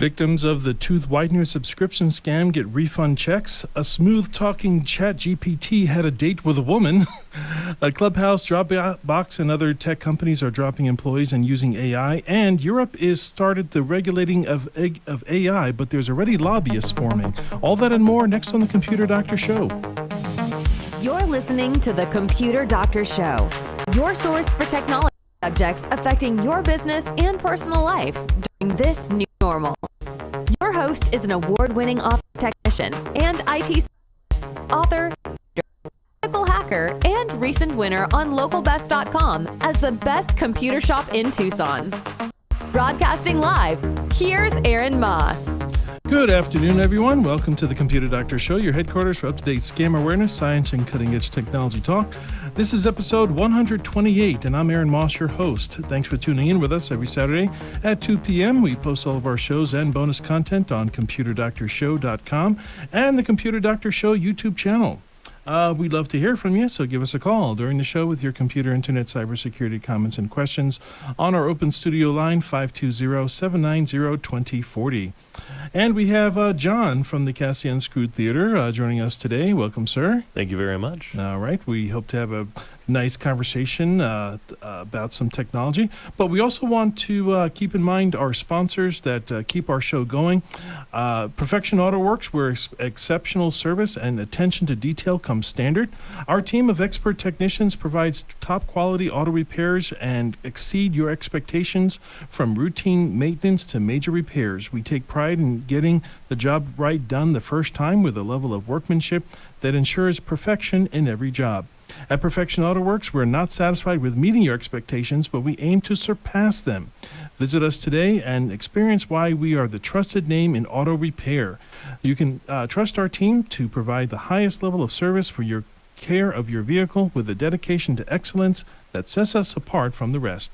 Victims of the tooth whitener subscription scam get refund checks. A smooth-talking ChatGPT had a date with a woman. A Clubhouse, Dropbox, and other tech companies are dropping employees and using AI. And Europe is started the regulating of AI, but there's already lobbyists forming. All that and more next on the Computer Doctor Show. You're listening to the Computer Doctor Show, your source for technology subjects affecting your business and personal life during this new normal. Your host is an award-winning office technician and IT author, ethical hacker, and recent winner on localbest.com as the best computer shop in Tucson. Broadcasting live, here's Aaron Moss. Good afternoon, everyone. Welcome to the Computer Doctor Show, your headquarters for up-to-date scam awareness, science, and cutting-edge technology talk. This is episode 128, and I'm Aaron Moss, your host. Thanks for tuning in with us every Saturday at 2 p.m. We post all of our shows and bonus content on ComputerDoctorShow.com and the Computer Doctor Show YouTube channel. We'd love to hear from you, so give us a call during the show with your computer, internet, cybersecurity comments and questions on our open studio line, 520-790-2040. And we have John from the Cassie Unscrewed Theater joining us today. Welcome, sir. Thank you very much. All right. We hope to have a nice conversation about some technology, but we also want to keep in mind our sponsors that keep our show going. Perfection Auto Works, where exceptional service and attention to detail comes standard. Our team of expert technicians provides top quality auto repairs and exceed your expectations from routine maintenance to major repairs. We take pride in getting the job right done the first time with a level of workmanship that ensures perfection in every job. At Perfection Auto Works, we're not satisfied with meeting your expectations, but we aim to surpass them. Visit us today and experience why we are the trusted name in auto repair. You can trust our team to provide the highest level of service for your care of your vehicle with a dedication to excellence that sets us apart from the rest.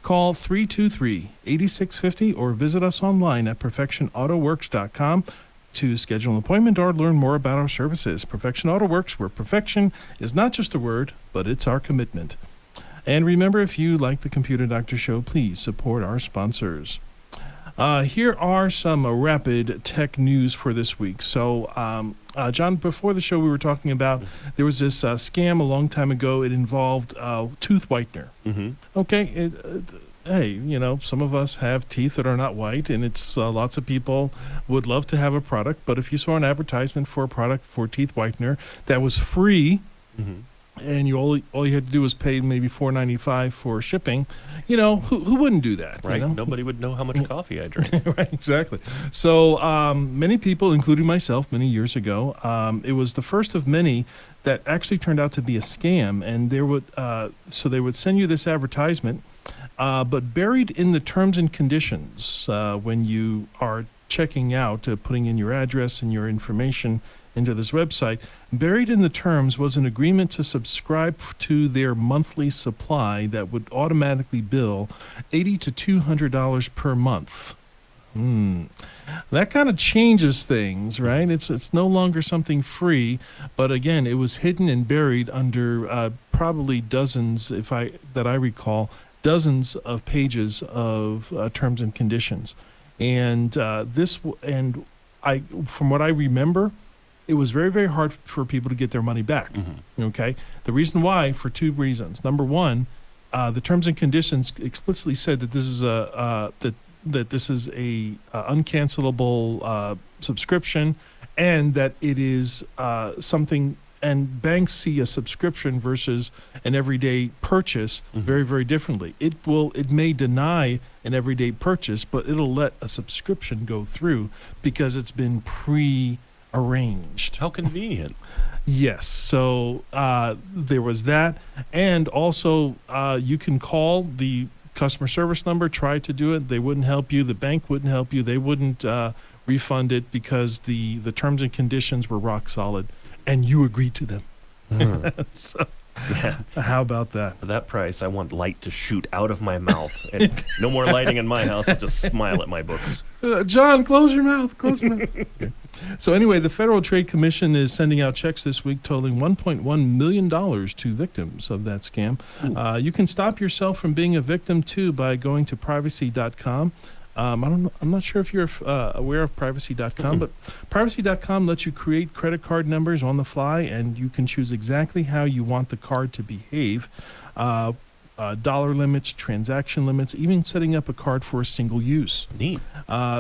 Call 323-8650 or visit us online at perfectionautoworks.com to schedule an appointment or learn more about our services. Perfection Auto Works, where perfection is not just a word, but it's our commitment. And remember, if you like the Computer Doctor Show, please support our sponsors. Here are some rapid tech news for this week. So, John, before the show we were talking about, there was this scam a long time ago. It involved tooth whitener. Mm-hmm. Okay, hey, you know, some of us have teeth that are not white, and it's lots of people would love to have a product, but if you saw an advertisement for a product for teeth whitener that was free, and all you had to do was pay maybe $4.95 for shipping, you know, who wouldn't do that? Right. You know? Nobody would know how much coffee I drink. Right, exactly. So many people, including myself many years ago, it was the first of many that actually turned out to be a scam, and they would send you this advertisement, but buried in the terms and conditions when you are checking out, putting in your address and your information into this website, buried in the terms was an agreement to subscribe to their monthly supply that would automatically bill $80 to $200 per month. That kind of changes things, right? It's no longer something free, but again, it was hidden and buried under probably dozens, that I recall, dozens of pages of terms and conditions, and from what I remember, it was very, very hard for people to get their money back. Okay, the reason why, for two reasons. Number one, the terms and conditions explicitly said that this is that this is a uncancelable subscription, and that it is something. And banks see a subscription versus an everyday purchase very, very differently. It may deny an everyday purchase, but it'll let a subscription go through because it's been pre-arranged. How convenient. Yes. So there was that. And also you can call the customer service number, try to do it. They wouldn't help you. The bank wouldn't help you. They wouldn't refund it because the terms and conditions were rock solid. And you agreed to them. So, yeah. How about that? For that price, I want light to shoot out of my mouth. And no more lighting in my house. I'll just smile at my books. John, close your mouth. Close your mouth. Okay. So anyway, the Federal Trade Commission is sending out checks this week totaling $1.1 million to victims of that scam. You can stop yourself from being a victim, too, by going to privacy.com. I don't know, I'm not sure if you're aware of privacy.com, but privacy.com lets you create credit card numbers on the fly, and you can choose exactly how you want the card to behave. Dollar limits, transaction limits, even setting up a card for a single use. Neat.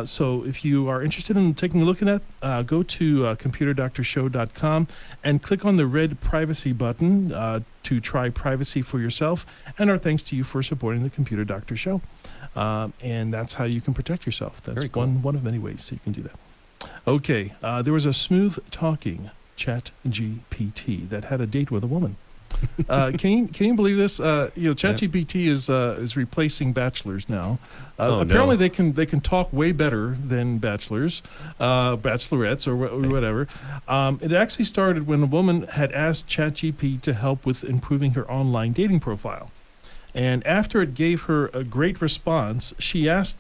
So if you are interested in taking a look at that, go to computerdoctorshow.com and click on the red privacy button to try privacy for yourself. And our thanks to you for supporting the Computer Doctor Show. And that's how you can protect yourself. That's Very cool. one of many ways that you can do that. Okay, there was a smooth talking ChatGPT that had a date with a woman. Can you believe this? ChatGPT is replacing bachelors now. Apparently, they can talk way better than bachelors, bachelorettes, or whatever. It actually started when a woman had asked ChatGPT to help with improving her online dating profile, and after it gave her a great response, she asked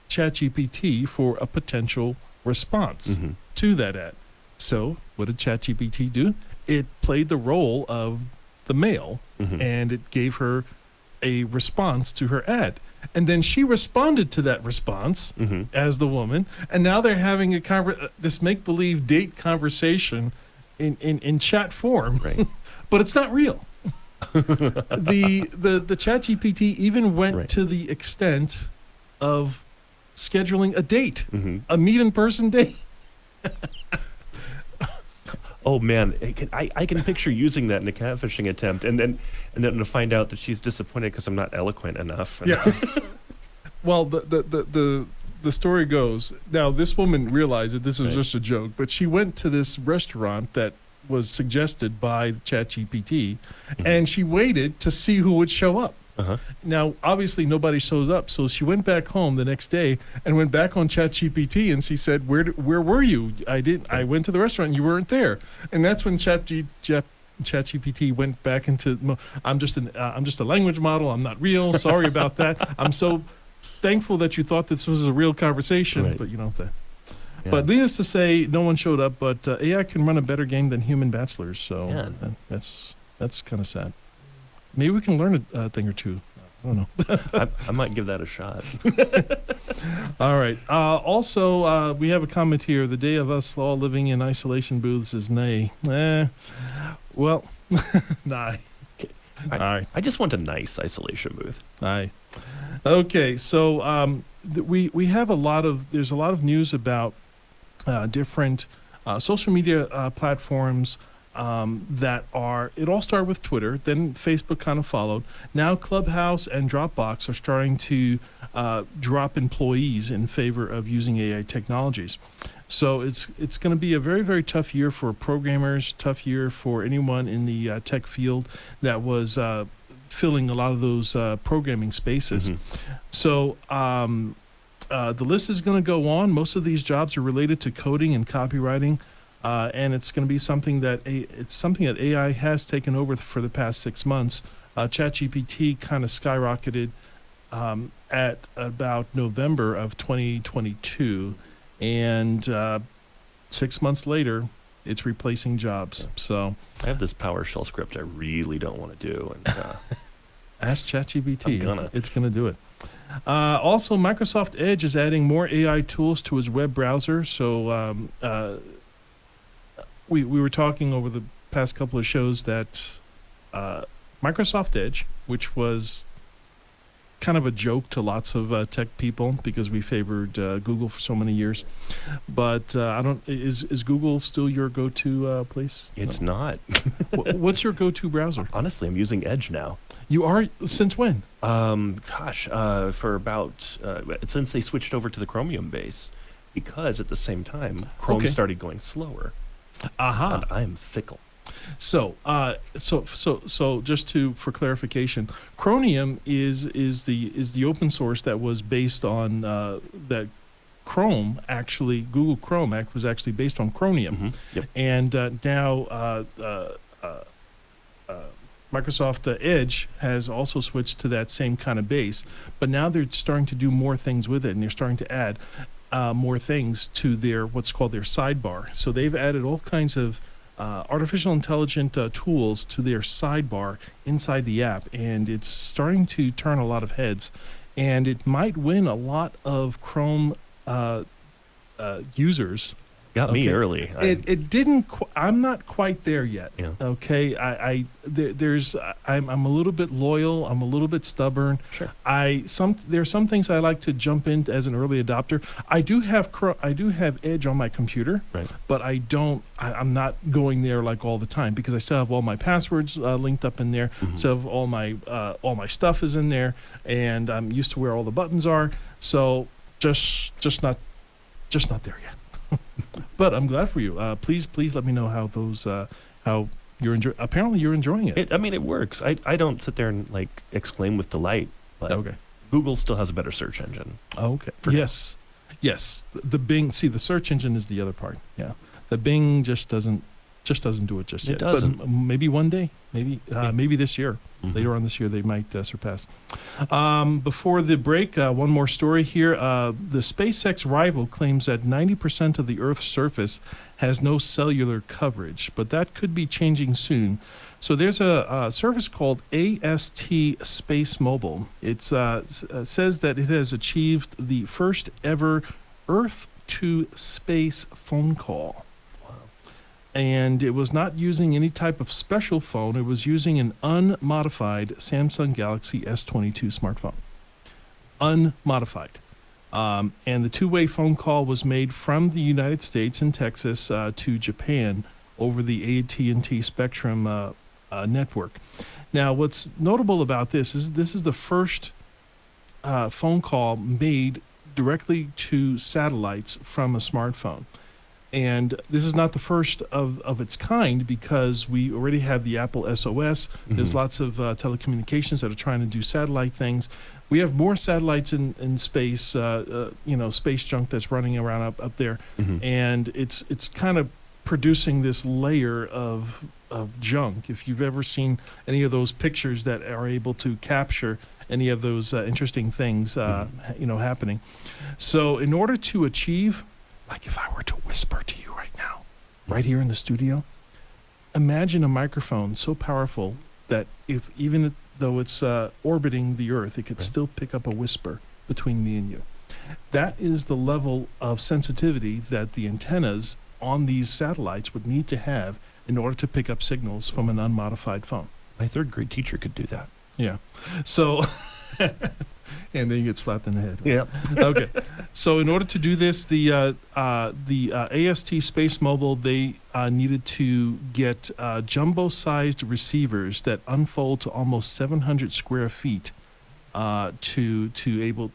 ChatGPT for a potential response to that ad. So, what did ChatGPT do? It played the role of the male, and it gave her a response to her ad, and then she responded to that response as the woman, and now they're having this make-believe date conversation in chat form, Right. but it's not real. the ChatGPT even went to the extent of scheduling a date, a meet-in-person date. Oh man, I can picture using that in a catfishing attempt, and then to find out that she's disappointed because I'm not eloquent enough. Yeah. Well, the story goes, now this woman realized that this was just a joke, but she went to this restaurant that was suggested by ChatGPT, and she waited to see who would show up. Now, obviously, nobody shows up, so she went back home the next day and went back on ChatGPT, and she said, "Where were you? I went to the restaurant, and you weren't there." And that's when ChatGPT went back into, I'm just a language model. I'm not real. Sorry about that. I'm so thankful that you thought this was a real conversation, Right. but you know that. Yeah. But needless to say, no one showed up. But AI can run a better game than human bachelors, so Yeah. that's kind of sad. Maybe we can learn a thing or two. I don't know. I might give that a shot. All right. Also, we have a comment here. The day of us all living in isolation booths is nay. Well, nah. All right. I just want a nice isolation booth. Aye. Okay. So we have there's a lot of news about different social media platforms it all started with Twitter, then Facebook kind of followed. Now Clubhouse and Dropbox are starting to drop employees in favor of using AI technologies. So it's going to be a very, very tough year for programmers, tough year for anyone in the tech field that was filling a lot of those programming spaces. So the list is going to go on. Most of these jobs are related to coding and copywriting. And it's going to be something that AI has taken over for the past 6 months. ChatGPT kind of skyrocketed at about November of 2022, and 6 months later, it's replacing jobs. So I have this PowerShell script I really don't want to do, and ask ChatGPT. I'm gonna. It's going to do it. Also, Microsoft Edge is adding more AI tools to its web browser. So we were talking over the past couple of shows that Microsoft Edge, which was kind of a joke to lots of tech people because we favored Google for so many years, but is Google still your go-to place? It's No. not. What's your go-to browser? Honestly, I'm using Edge now. You are? Since when? For about since they switched over to the Chromium base, because at the same time Chrome started going slower. Aha. And I'm fickle. So just for clarification, Chromium is the open source that was based on that Chrome actually Google Chrome was actually based on Chromium, Yep. and now Microsoft Edge has also switched to that same kind of base, but now they're starting to do more things with it, and they're starting to add more things to their what's called their sidebar. So they've added all kinds of artificial intelligent tools to their sidebar inside the app, and it's starting to turn a lot of heads. and it might win a lot of Chrome users. Got me early. It didn't. I'm not quite there yet. Yeah. Okay. I'm a little bit loyal. I'm a little bit stubborn. Sure. There's some things I like to jump in as an early adopter. I do have Edge on my computer. Right. But I'm not going there like all the time because I still have all my passwords linked up in there. Mm-hmm. So all my stuff is in there, and I'm used to where all the buttons are. So just not there yet. But I'm glad for you. Please let me know how how you're enjoying. Apparently, you're enjoying it. It works. I don't sit there and exclaim with delight. But Okay. Google still has a better search engine. Okay. Yes. The Bing. See, the search engine is the other part. Yeah. The Bing just doesn't do it just yet. It doesn't. But maybe one day. Maybe this year. Mm-hmm. Later on this year, they might surpass. Before the break, one more story here. The SpaceX rival claims that 90% of the Earth's surface has no cellular coverage, but that could be changing soon. So there's a service called AST Space Mobile. It says that it has achieved the first ever Earth to space phone call. And it was not using any type of special phone. It was using an unmodified Samsung Galaxy S22 smartphone. Unmodified. And the two-way phone call was made from the United States in Texas to Japan over the AT&T Spectrum network. Now, what's notable about this is the first phone call made directly to satellites from a smartphone. And this is not the first of its kind because we already have the Apple SOS. Mm-hmm. There's lots of telecommunications that are trying to do satellite things. We have more satellites in space, space junk that's running around up there. Mm-hmm. And it's kind of producing this layer of junk. If you've ever seen any of those pictures that are able to capture any of those interesting things, happening. So in order to achieve, like if I were to whisper to you right now, right here in the studio, imagine a microphone so powerful that even though it's orbiting the Earth, it could still pick up a whisper between me and you. That is the level of sensitivity that the antennas on these satellites would need to have in order to pick up signals from an unmodified phone. My third grade teacher could do that. Yeah. So... and then you get slapped in the head. Yeah. Okay. So in order to do this, the AST Space Mobile, they needed to get jumbo-sized receivers that unfold to almost 700 square feet to able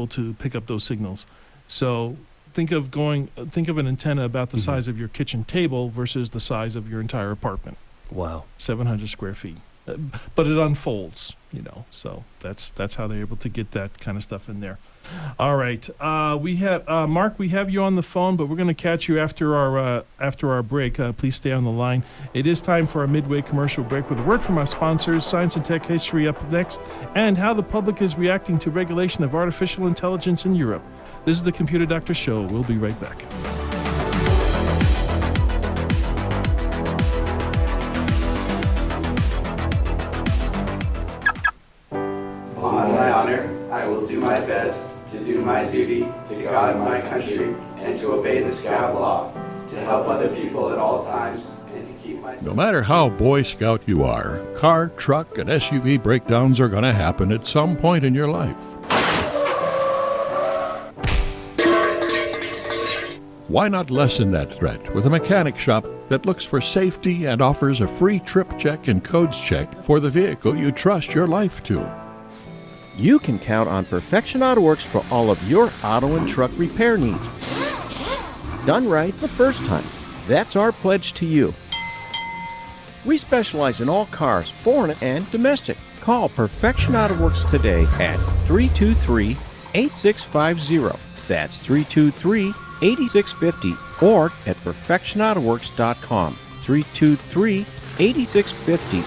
to pick up those signals. So think of an antenna about the size of your kitchen table versus the size of your entire apartment. Wow. 700 square feet. But it unfolds, so that's how they're able to get that kind of stuff in there. All right, we have Mark. We have you on the phone, but we're going to catch you after our break. Please stay on the line. It is time for our midway commercial break with a word from our sponsors. Science and Tech History up next, and how the public is reacting to regulation of artificial intelligence in Europe. This is the Computer Doctor Show. We'll be right back. I will do my best to do my duty to God and my country and to obey the Scout law, to help other people at all times and to keep myself. No matter how Boy Scout you are, car, truck, and SUV breakdowns are going to happen at some point in your life. Why not lessen that threat with a mechanic shop that looks for safety and offers a free trip check and codes check for the vehicle you trust your life to? You can count on Perfection Auto Works for all of your auto and truck repair needs. Done right the first time. That's our pledge to you. We specialize in all cars, foreign and domestic. Call Perfection Auto Works today at 323-8650. That's 323-8650 or at perfectionautoworks.com. 323-8650.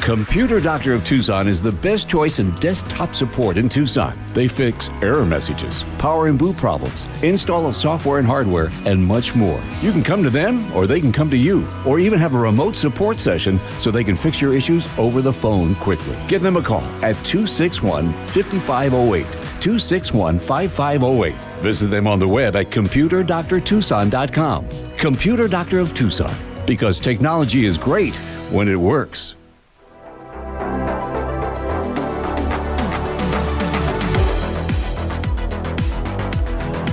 Computer Doctor of Tucson is the best choice in desktop support in Tucson. They fix error messages, power and boot problems, install of software and hardware, and much more. You can come to them, or they can come to you, or even have a remote support session so they can fix your issues over the phone quickly. Give them a call at 261-5508, 261-5508. Visit them on the web at computerdoctortucson.com. Computer Doctor of Tucson, because technology is great when it works.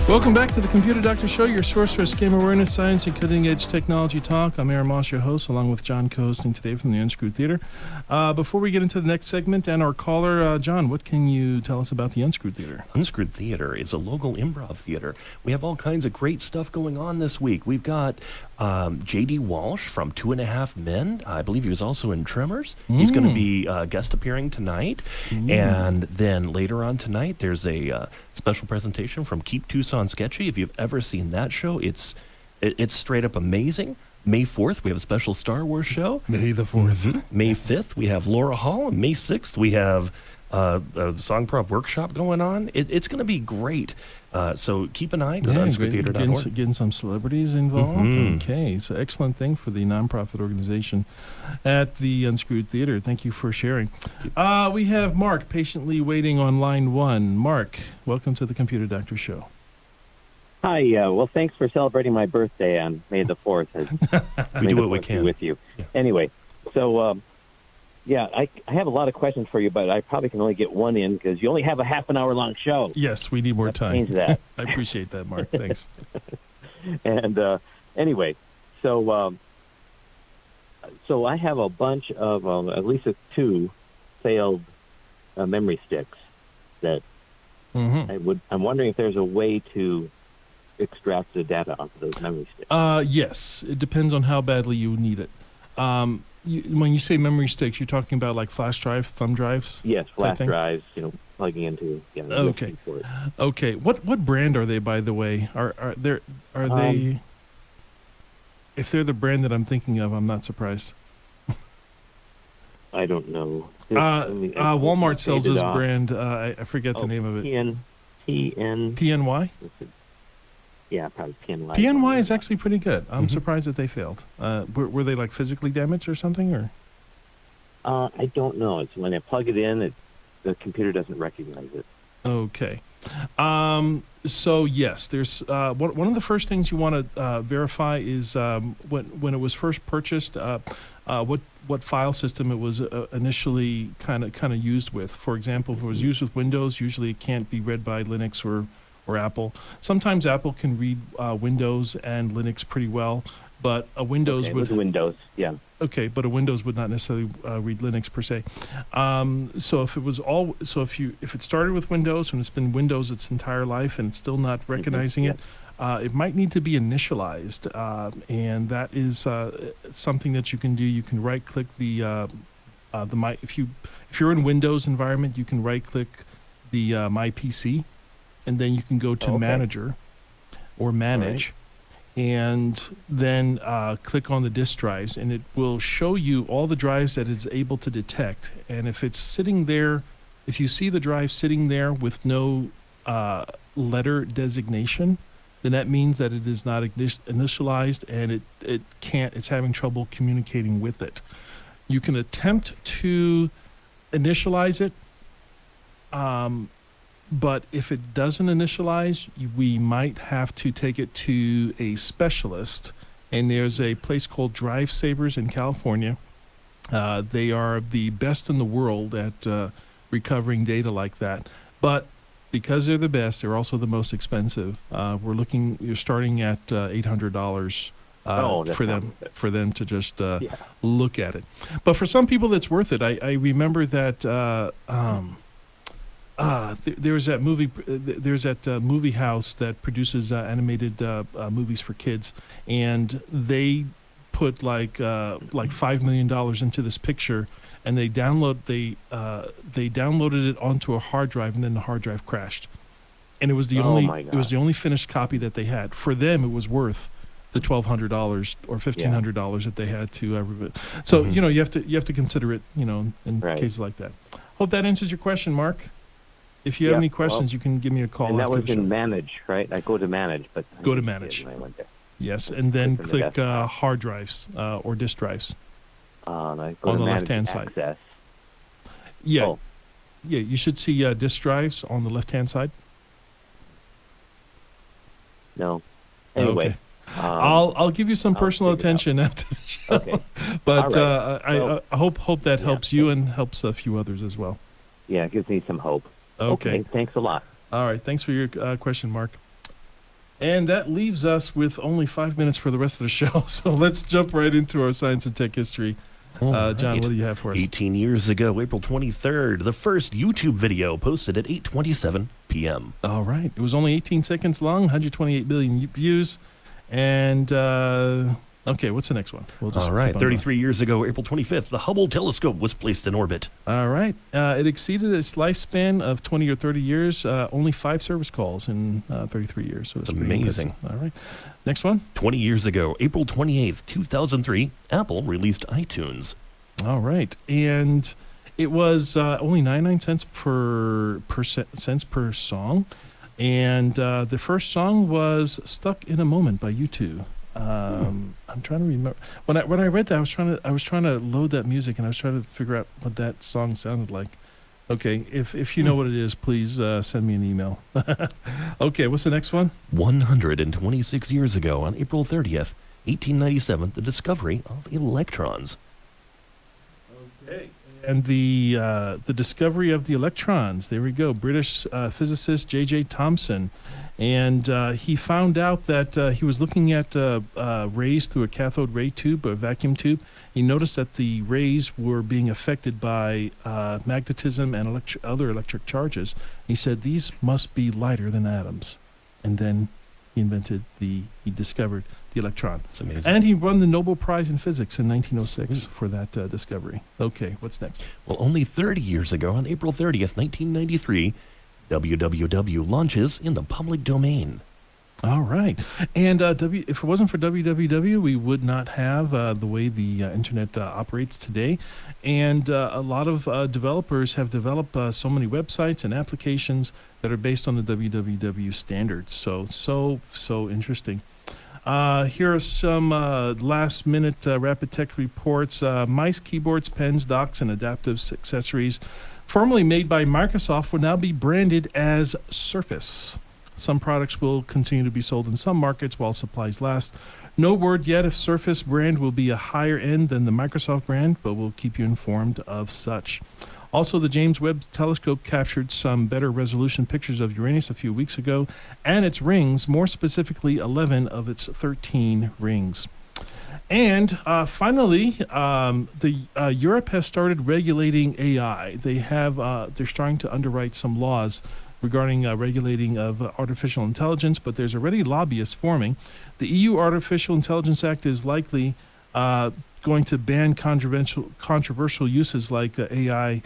Welcome back to the Computer Doctor Show, your source for scam awareness, science, and cutting-edge technology talk. I'm Aaron Moss, your host, along with John, co-hosting today from the Unscrewed Theater. Before we get into the next segment and our caller, John, what can you tell us about the Unscrewed Theater? Unscrewed Theater is a local improv theater. We have all kinds of great stuff going on this week. We've got J.D. Walsh from 2.5 Men. I believe he was also in Tremors. He's going to be guest appearing tonight. And then later on tonight, there's a special presentation from Keep Tucson Sketchy. If you've ever seen that show, it's straight up amazing. May 4th, we have a special Star Wars show. May the 4th. May 5th, we have Laura Hall. And May 6th, we have a song prop workshop going on. It's going to be great. So keep an eye on unscrewedtheater.org. Getting some celebrities involved. Okay, so excellent thing for the nonprofit organization at the Unscrewed Theater. Thank you for sharing. We have Mark patiently waiting on line 1. Mark, welcome to the Computer Doctor Show. Hi. Well, thanks for celebrating my birthday on May the 4th. We do what we can with you. Yeah. Anyway, so I have a lot of questions for you, but I probably can only get one in because you only have a half an hour long show. Yes, we need more time. Change that. I appreciate that, Mark. Thanks. And anyway, so I have a bunch of at least 2 failed memory sticks that I'm wondering if there's a way to extract the data off of those memory sticks. Yes, it depends on how badly you need it. When you say memory sticks, you're talking about like flash drives, thumb drives? Yes, flash drives, plugging into okay. for it. Okay. What brand are they, by the way? Are they if they're the brand that I'm thinking of, I'm not surprised. I don't know. Walmart sells this brand. I forget the name of it. PNY? Yeah, probably PNY. PNY is actually pretty good. I'm surprised that they failed. Were they like physically damaged or something, or? I don't know. It's when I plug it in, the computer doesn't recognize it. Okay. So yes, there's one of the first things you want to verify is when it was first purchased, what file system it was initially kind of used with. For example, if it was used with Windows, usually it can't be read by Linux or Apple. Sometimes Apple can read Windows and Linux pretty well, but a Windows would Windows, yeah. Okay, but a Windows would not necessarily read Linux per se. So if it started with Windows and it's been Windows its entire life and it's still not recognizing it, it might need to be initialized, and that is something that you can do. You can right-click if you're in Windows environment, you can right-click the My PC, and then you can go to Manager or Manage. And then click on the disk drives, and it will show you all the drives that it's able to detect. And if it's sitting there, if you see the drive sitting there with no letter designation, then that means that it is not initialized, and it's having trouble communicating with it. You can attempt to initialize it, but if it doesn't initialize, we might have to take it to a specialist. And there's a place called Drive Savers in California. They are the best in the world at recovering data like that. But because they're the best, they're also the most expensive. You're starting at $800 for them to just look at it. But for some people, it's worth it. I remember that. There's that movie house that produces animated movies for kids, and they put like $5 million into this picture, and they downloaded it onto a hard drive, and then the hard drive crashed, and it was the only finished copy that they had. For them, it was worth the $1,200 or $1,500 that they had to. So you have to consider it, in cases like that. Hope that answers your question, Mark. If you have any questions, you can give me a call. And that after was the show. in Manage, right? I go to Manage, but Go to Manage. I went there. Yes, and then Click click hard drives or disk drives. I go on to the Manage left-hand side. Access. Yeah, Oh. yeah. You should see disk drives on the left-hand side. No. Anyway. Okay. I'll give you some I'll personal figure it out. attention after the show. Okay. But All right. I hope that helps you and helps a few others as well. Yeah, it gives me some hope. Okay. Thanks a lot. All right. Thanks for your question, Mark. And that leaves us with only 5 minutes for the rest of the show. So let's jump right into our science and tech history. All John, right. what do you have for us? 18 years ago, April 23rd, the first YouTube video posted at 8:27 p.m. All right. It was only 18 seconds long, 128 million views. And, okay, what's the next one? We'll just All right, keep on 33 years ago, April 25th, the Hubble telescope was placed in orbit. All right. It exceeded its lifespan of 20 or 30 years, only 5 service calls in 33 years. So That's pretty amazing. impressive. All right. Next one. 20 years ago, April 28th, 2003, Apple released iTunes. All right. And it was only 99 cents cents per song. And the first song was "Stuck in a Moment" by U2. I'm trying to remember when I read that. I was trying to load that music, and I was trying to figure out what that song sounded like. Okay, if you know what it is, please send me an email. Okay, what's the next one? 126 years ago, on April 30th, 1897, the discovery of electrons. Okay. And the discovery of the electrons. There we go. British physicist J.J. Thomson. And he found out that he was looking at rays through a cathode ray tube, a vacuum tube. He noticed that the rays were being affected by magnetism and other electric charges. He said, these must be lighter than atoms. And then he discovered the electron. That's amazing. And he won the Nobel Prize in Physics in 1906 for that discovery. Okay, what's next? Well, only 30 years ago, on April 30th, 1993, www launches in the public domain. All right. And if it wasn't for www, we would not have the way the internet operates today. And a lot of developers have developed so many websites and applications that are based on the www standards. So interesting. Here are some last-minute rapid tech reports. Mice, keyboards, pens, docks, and adaptive accessories formerly made by Microsoft will now be branded as Surface. Some products will continue to be sold in some markets while supplies last. No word yet if Surface brand will be a higher end than the Microsoft brand, but we'll keep you informed of such. Also, the James Webb Telescope captured some better resolution pictures of Uranus a few weeks ago and its rings, more specifically 11 of its 13 rings. And finally, Europe has started regulating AI. They're starting to underwrite some laws regarding regulating of artificial intelligence, but there's already lobbyists forming. The EU Artificial Intelligence Act is likely going to ban controversial uses like AI,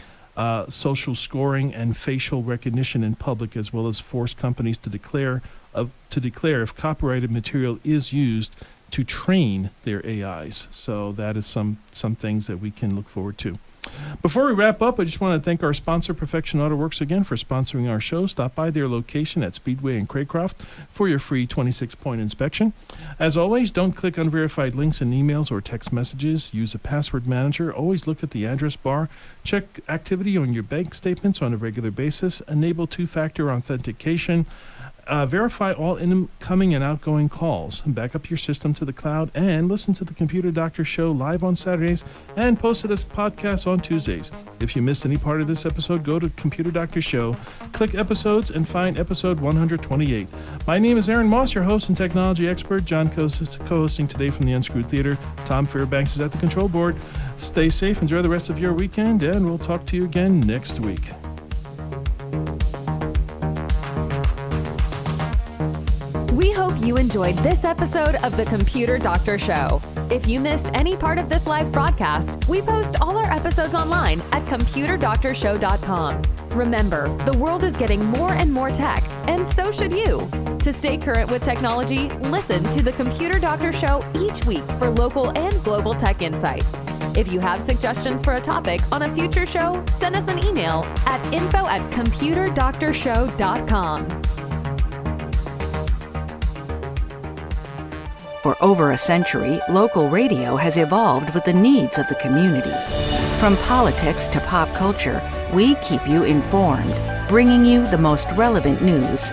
social scoring, and facial recognition in public, as well as force companies to declare if copyrighted material is used to train their AIs. So that is some things that we can look forward to. Before we wrap up, I just want to thank our sponsor, Perfection Auto Works, again for sponsoring our show. Stop by their location at Speedway in Craycroft for your free 26-point inspection. As always, don't click unverified links in emails or text messages. Use a password manager. Always look at the address bar. Check activity on your bank statements on a regular basis. Enable two-factor authentication. Verify all incoming and outgoing calls. Back up your system to the cloud and listen to the Computer Doctor Show live on Saturdays and post it as a podcast on Tuesdays. If you missed any part of this episode, go to Computer Doctor Show, click episodes, and find episode 128. My name is Aaron Moss, your host and technology expert. John co-hosting today from the Unscrewed Theater. Tom Fairbanks is at the control board. Stay safe, enjoy the rest of your weekend, and we'll talk to you again next week. We hope you enjoyed this episode of the Computer Doctor Show. If you missed any part of this live broadcast, we post all our episodes online at computerdoctorshow.com. Remember, the world is getting more and more tech, and so should you. To stay current with technology, listen to The Computer Doctor Show each week for local and global tech insights. If you have suggestions for a topic on a future show, send us an email at info@computerdoctorshow.com. For over a century, local radio has evolved with the needs of the community. From politics to pop culture, we keep you informed, bringing you the most relevant news.